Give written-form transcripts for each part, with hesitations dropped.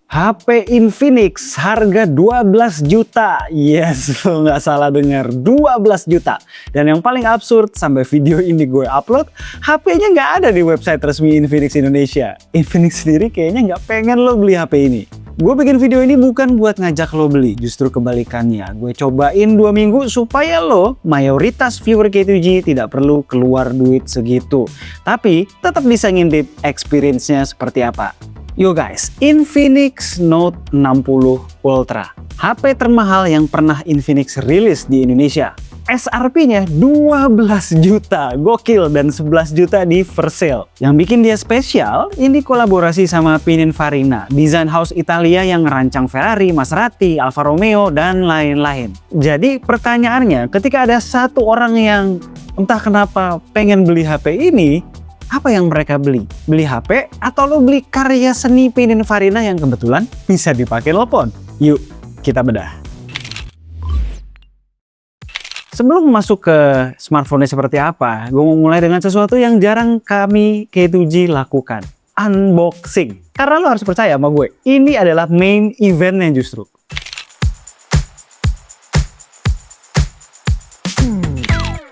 HP Infinix harga 12 juta. Yes, lo nggak salah dengar, 12 juta. Dan yang paling absurd, sampai video ini gue upload, HP-nya nggak ada di website resmi Infinix Indonesia. Infinix sendiri kayaknya nggak pengen lo beli HP ini. Gue bikin video ini bukan buat ngajak lo beli, justru kebalikannya. Gue cobain 2 minggu supaya lo, mayoritas viewer K2G, tidak perlu keluar duit segitu. Tapi tetap bisa ngintip experience-nya seperti apa. Yo guys, Infinix Note 60 Ultra. HP termahal yang pernah Infinix rilis di Indonesia. SRP-nya 12 juta, gokil, dan 11 juta di first sale. Yang bikin dia spesial, ini kolaborasi sama Pininfarina, desain house Italia yang ngerancang Ferrari, Maserati, Alfa Romeo, dan lain-lain. Jadi pertanyaannya, ketika ada satu orang yang entah kenapa pengen beli HP ini, apa yang mereka beli? Beli HP atau lo beli karya seni Pininfarina yang kebetulan bisa dipakai telepon? Yuk, kita bedah. Sebelum masuk ke smartphone-nya seperti apa, gue mau mulai dengan sesuatu yang jarang kami K2G lakukan. Unboxing. Karena lo harus percaya sama gue, ini adalah main eventnya justru.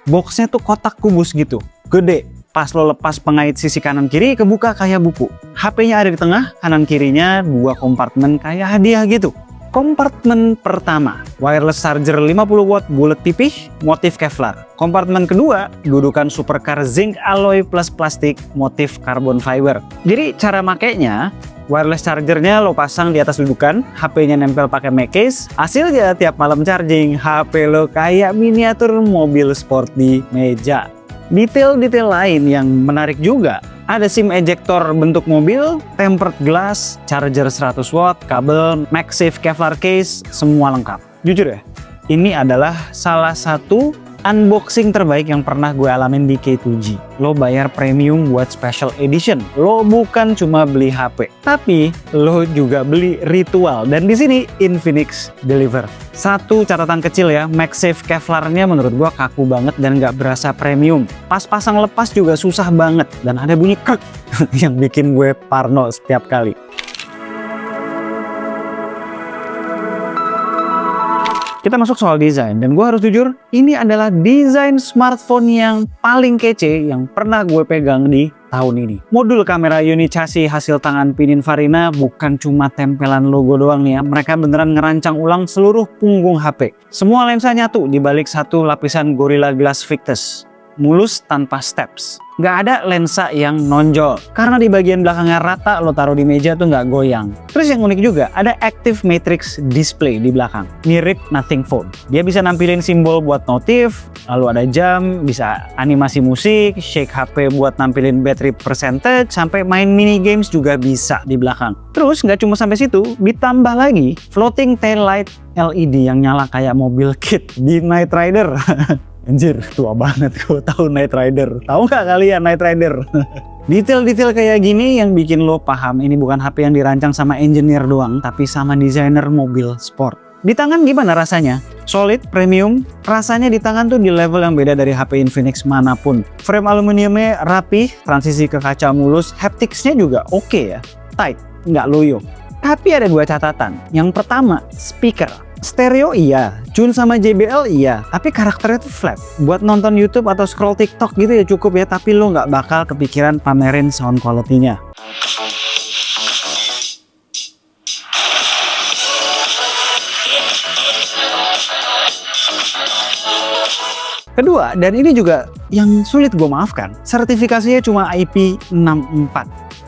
Boxnya tuh kotak kubus gitu, gede. Pas lo lepas pengait sisi kanan kiri, kebuka kayak buku. HP-nya ada di tengah, kanan kirinya 2 kompartemen kayak hadiah gitu. Kompartemen pertama, wireless charger 50 watt bulat tipis, motif Kevlar. Kompartemen kedua, dudukan supercar zinc alloy plus plastik, motif carbon fiber. Jadi cara makainya, wireless chargernya lo pasang di atas dudukan, HP-nya nempel pakai Mac case. Hasilnya tiap malam charging, HP lo kayak miniatur mobil sport di meja. Detail-detail lain yang menarik juga, ada SIM ejector bentuk mobil, tempered glass, charger 100 watt, kabel, MagSafe Kevlar case, semua lengkap. Jujur ya, ini adalah salah satu unboxing terbaik yang pernah gue alamin di K2G. Lo bayar premium buat special edition. Lo bukan cuma beli HP, tapi lo juga beli ritual. Dan di sini Infinix deliver. Satu catatan kecil ya, MagSafe Kevlarnya menurut gue kaku banget dan nggak berasa premium. Pas pasang lepas juga susah banget dan ada bunyi krek yang bikin gue parno setiap kali. Kita masuk soal desain, dan gue harus jujur, ini adalah desain smartphone yang paling kece yang pernah gue pegang di tahun ini. Modul kamera unit chassis hasil tangan Pininfarina bukan cuma tempelan logo doang nih ya, mereka beneran ngerancang ulang seluruh punggung HP. Semua lensa nyatu di balik satu lapisan Gorilla Glass Victus. Mulus tanpa steps. Nggak ada lensa yang nonjol. Karena di bagian belakangnya rata, lo taruh di meja tuh nggak goyang. Terus yang unik juga, ada Active Matrix Display di belakang. Mirip Nothing Phone. Dia bisa nampilin simbol buat notif, lalu ada jam, bisa animasi musik, shake HP buat nampilin battery percentage, sampai main mini games juga bisa di belakang. Terus nggak cuma sampai situ, ditambah lagi floating tail light LED yang nyala kayak mobil kit di Knight Rider. Anjir, tua banget gue tahu Knight Rider. Tahu nggak kalian Knight Rider? Detail-detail kayak gini yang bikin lo paham ini bukan HP yang dirancang sama engineer doang, tapi sama desainer mobil sport. Di tangan gimana rasanya? Solid, premium, rasanya di tangan tuh di level yang beda dari HP Infinix manapun. Frame aluminiumnya rapih, transisi ke kaca mulus, hapticsnya juga oke ya. Tight, nggak loyo. Tapi ada 2 catatan. Yang pertama, speaker. Stereo iya, Jun sama JBL iya, tapi karakternya tuh flat. Buat nonton YouTube atau scroll TikTok gitu ya cukup ya, tapi lo nggak bakal kepikiran pamerin sound quality-nya. Kedua, dan ini juga yang sulit gue maafkan, sertifikasinya cuma IP64.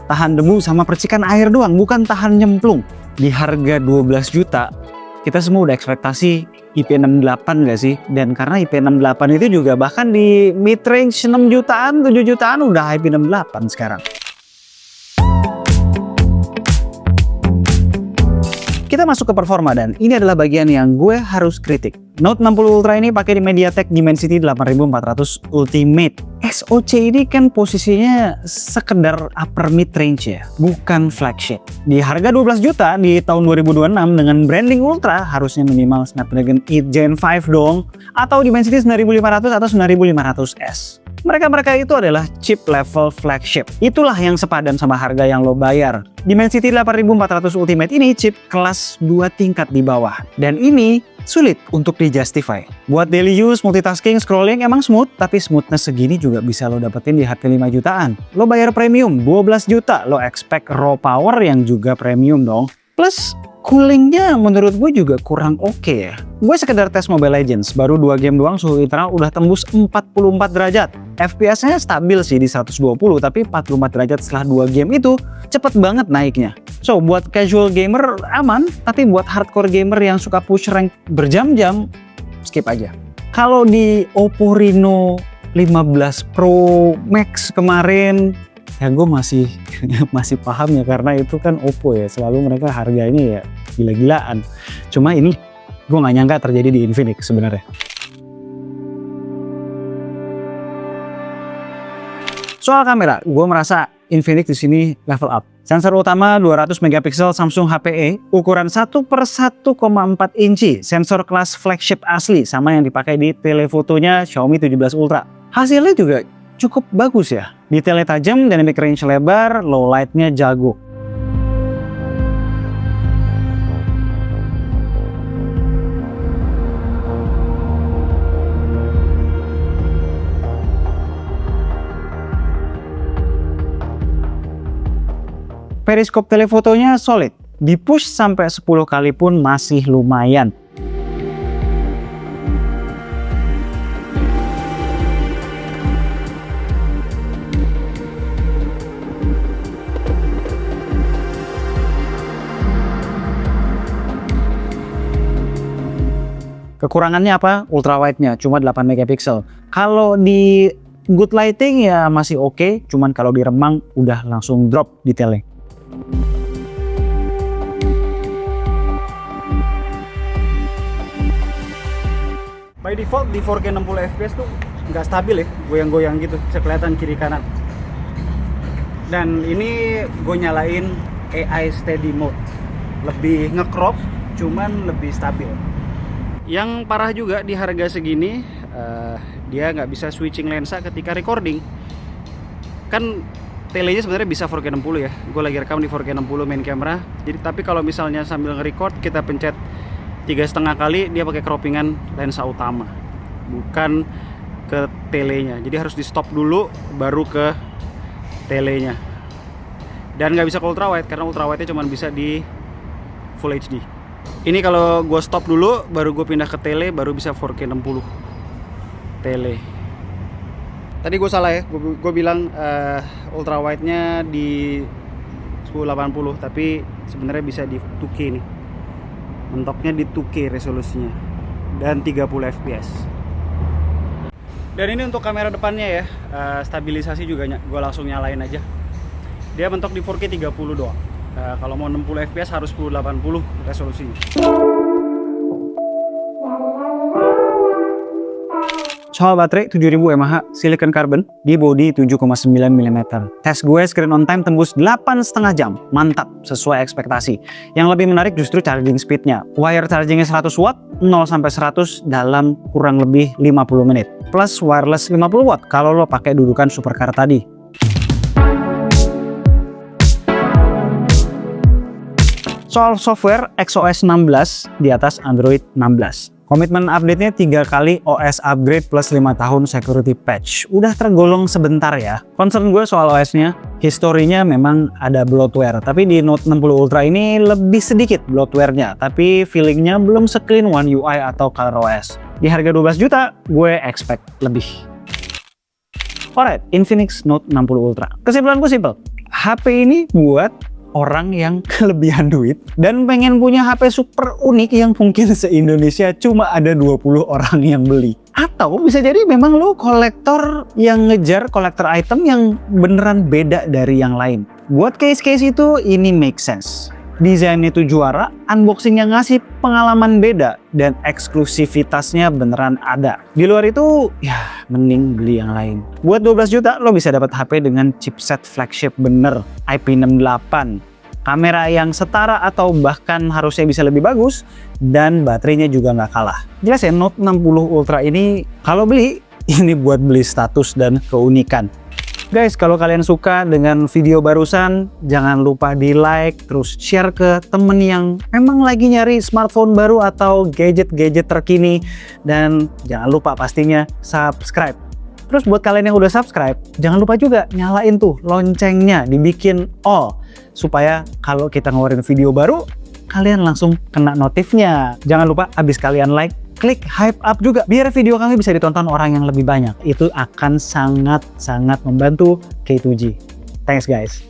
Tahan debu sama percikan air doang, bukan tahan nyemplung. Di harga 12 juta, kita semua udah ekspektasi IP68 nggak sih? Dan karena IP68 itu juga bahkan di mid range 6 jutaan, 7 jutaan udah IP68 sekarang. Kita masuk ke performa dan ini adalah bagian yang gue harus kritik. Note 60 Ultra ini pakai di MediaTek Dimensity 8400 Ultimate. SoC ini kan posisinya sekedar upper mid range ya, bukan flagship. Di harga 12 juta di tahun 2026 dengan branding Ultra harusnya minimal Snapdragon 8 Gen 5 dong, atau Dimensity 9500 atau 9500S. Mereka itu adalah chip level flagship. Itulah yang sepadan sama harga yang lo bayar. Dimensity 8400 Ultimate ini chip kelas 2 tingkat di bawah. Dan ini sulit untuk di-justify. Buat daily use, multitasking, scrolling emang smooth, tapi smoothness segini juga bisa lo dapetin di harga 5 jutaan. Lo bayar premium 12 juta, lo expect raw power yang juga premium dong. Plus, coolingnya menurut gue juga kurang oke ya. Gue sekedar tes Mobile Legends, baru 2 game doang suhu internal udah tembus 44 derajat. FPS-nya stabil sih di 120, tapi 44 derajat setelah 2 game itu cepet banget naiknya. So, buat casual gamer aman, tapi buat hardcore gamer yang suka push rank berjam-jam, skip aja. Kalau di Oppo Reno 15 Pro Max kemarin, ya gue masih paham ya, karena itu kan Oppo ya, selalu mereka harganya ya gila-gilaan. Cuma ini gue nggak nyangka terjadi di Infinix sebenarnya. Soal kamera, gue merasa Infinix di sini level up. Sensor utama 200 megapiksel Samsung HPE, ukuran 1/1,4 inci, sensor kelas flagship asli sama yang dipakai di telefotonya Xiaomi 17 Ultra. Hasilnya juga cukup bagus ya. Detailnya tajam, dynamic range lebar, low light-nya jago. Periskop telefotonya solid, di push sampai 10 kali pun masih lumayan. Kekurangannya apa? Ultra wide-nya cuma 8 megapiksel. Kalau di good lighting ya masih oke, cuman kalau di remang udah langsung drop detailnya. By default di 4K 60 fps tuh nggak stabil ya, goyang-goyang gitu, bisa kelihatan kiri kanan. Dan ini gue nyalain AI steady mode, lebih nge-crop, cuman lebih stabil. Yang parah juga di harga segini, dia nggak bisa switching lensa ketika recording. Kan telenya sebenarnya bisa 4K 60 ya. Gue lagi rekam di 4K 60 main camera. Jadi tapi kalau misalnya sambil nge-record kita pencet 3,5 kali, dia pakai croppingan lensa utama, bukan ke telenya. Jadi harus di stop dulu baru ke telenya. Dan nggak bisa ke ultra wide karena ultra wide-nya cuma bisa di Full HD. Ini kalau gue stop dulu baru gue pindah ke tele, baru bisa 4K 60 tele. Tadi gue salah ya, gue bilang ultra wide-nya di 1080, tapi sebenarnya bisa di 2K nih. Mentoknya di 2K resolusinya dan 30 fps. Dan ini untuk kamera depannya ya, stabilisasi juga gue langsung nyalain aja. Dia mentok di 4K 30 doang. Kalau mau 60 fps harus 1080 resolusinya. Soal baterai 7000 mAh silicon carbon di body 7,9 mm. Tes gue screen on time tembus 8,5 jam. Mantap, sesuai ekspektasi. Yang lebih menarik justru charging speednya. Wire chargingnya 100 watt, 0-100 dalam kurang lebih 50 menit. Plus wireless 50 watt kalau lo pakai dudukan supercar tadi. Soal software, XOS 16 di atas Android 16. Komitmen update-nya 3 kali OS upgrade plus 5 tahun security patch. Udah tergolong sebentar ya. Concern gue soal OS-nya, historinya memang ada bloatware. Tapi di Note 60 Ultra ini lebih sedikit bloatware-nya. Tapi feeling-nya belum se-clean One UI atau ColorOS. Di harga 12 juta, gue expect lebih. Alright, Infinix Note 60 Ultra. Kesimpulan gue simple. HP ini buat orang yang kelebihan duit dan pengen punya HP super unik yang mungkin se-Indonesia cuma ada 20 orang yang beli. Atau bisa jadi memang lo kolektor yang ngejar kolektor item yang beneran beda dari yang lain. Buat case-case itu ini make sense. Desainnya itu juara, unboxingnya ngasih pengalaman beda, dan eksklusivitasnya beneran ada. Di luar itu, ya mending beli yang lain. Buat 12 juta, lo bisa dapat HP dengan chipset flagship bener, IP68. Kamera yang setara atau bahkan harusnya bisa lebih bagus, dan baterainya juga nggak kalah. Jelas ya, Note 60 Ultra ini kalau beli, ini buat beli status dan keunikan. Guys, kalau kalian suka dengan video barusan, jangan lupa di like, terus share ke temen yang memang lagi nyari smartphone baru atau gadget-gadget terkini. Dan jangan lupa pastinya subscribe. Terus buat kalian yang udah subscribe, jangan lupa juga nyalain tuh loncengnya, dibikin all. Supaya kalau kita ngeluarin video baru, kalian langsung kena notifnya. Jangan lupa abis kalian like, klik hype up juga biar video kami bisa ditonton orang yang lebih banyak. Itu akan sangat-sangat membantu K2G. Thanks guys.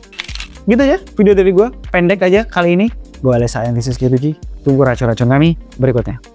Gitu aja video dari gue, pendek aja kali ini. Gue Alessa, this is K2G. Tunggu racun-racun kami berikutnya.